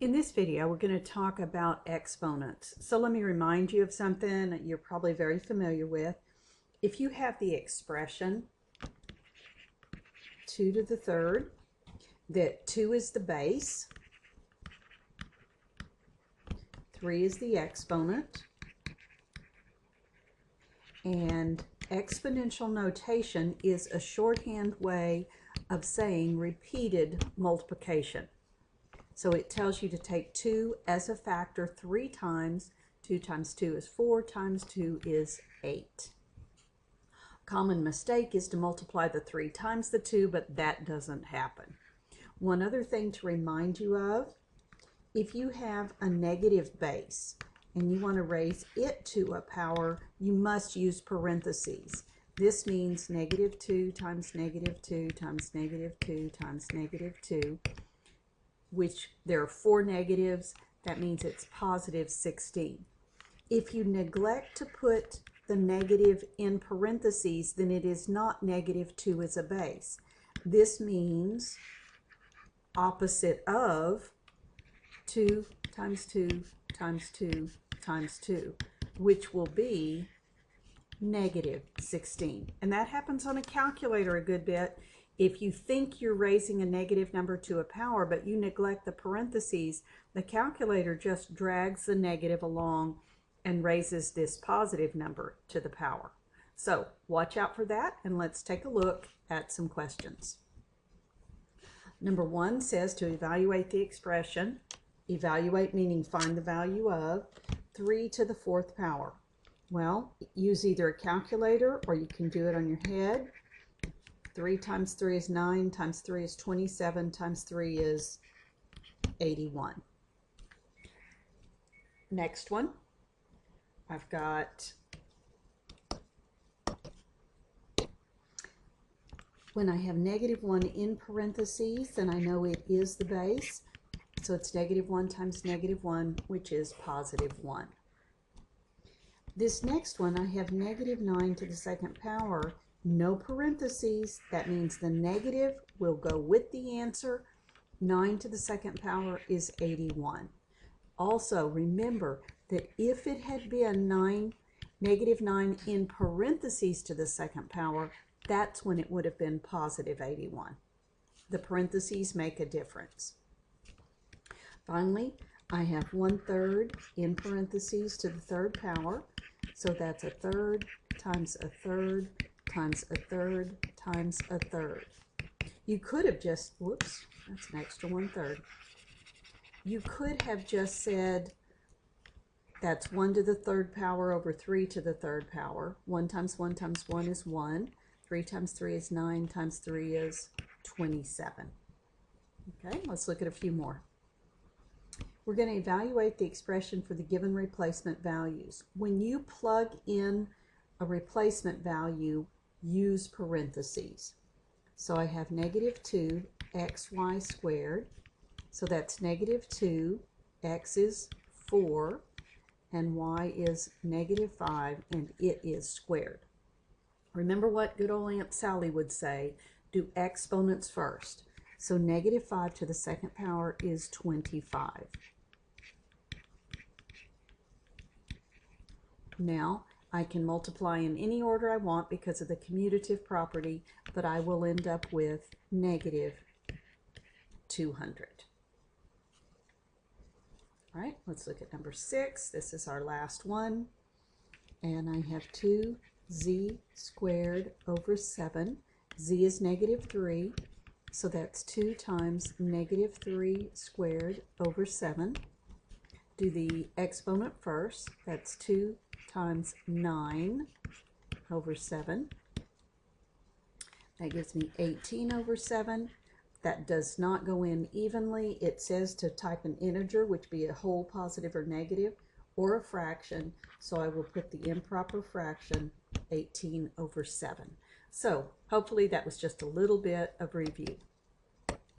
In this video, we're going to talk about exponents. So let me remind you of something you're probably very familiar with. If you have the expression 2 to the third, that 2 is the base, 3 is the exponent, and exponential notation is a shorthand way of saying repeated multiplication. So it tells you to take 2 as a factor 3 times. 2 times 2 is 4, times 2 is 8. Common mistake is to multiply the 3 times the 2, but that doesn't happen. One other thing to remind you of, if you have a negative base and you want to raise it to a power, you must use parentheses. This means negative 2 times negative 2 times negative 2 times negative 2. Which there are 4 negatives, that means it's positive 16. If you neglect to put the negative in parentheses, then it is not negative 2 as a base. This means opposite of 2 times 2 times 2 times 2, which will be negative 16. And that happens on a calculator a good bit. If you think you're raising a negative number to a power, but you neglect the parentheses, the calculator just drags the negative along and raises this positive number to the power. So watch out for that, and let's take a look at some questions. Number 1 says to evaluate the expression. Evaluate meaning find the value of 3 to the 4th power. Well, use either a calculator or you can do it on your head. 3 times 3 is 9, times 3 is 27, times 3 is 81. Next one, I've got, when I have negative 1 in parentheses, then I know it is the base. So it's negative 1 times negative 1, which is positive 1. This next one, I have negative 9 to the 2nd power. No parentheses, that means the negative will go with the answer. 9 to the 2nd power is 81. Also, remember that if it had been negative 9 in parentheses to the 2nd power, that's when it would have been positive 81. The parentheses make a difference. Finally, I have 1/3 in parentheses to the 3rd power, so that's 1/3 times 1/3 times 1/3 times 1/3. You could have just, whoops, that's an extra 1/3. You could have just said that's 1 to the 3rd power over 3 to the 3rd power. 1 times 1 times 1 is 1. 3 times 3 is 9, times 3 is 27. Okay, let's look at a few more. We're going to evaluate the expression for the given replacement values. When you plug in a replacement value, use parentheses. So I have negative 2 xy squared. So that's negative 2, x is 4, and y is negative 5, and it is squared. Remember what good old Aunt Sally would say, do exponents first. So negative 5 to the 2nd power is 25. Now, I can multiply in any order I want because of the commutative property, but I will end up with negative 200. All right, let's look at number 6. This is our last one. And I have 2z squared over 7. Z is negative 3, so that's 2 times negative 3 squared over 7. Do the exponent first. That's 2 times 9 over 7. That gives me 18 over 7. That does not go in evenly. It says to type an integer, which be a whole, positive, or negative, or a fraction. So I will put the improper fraction, 18 over 7. So hopefully that was just a little bit of review.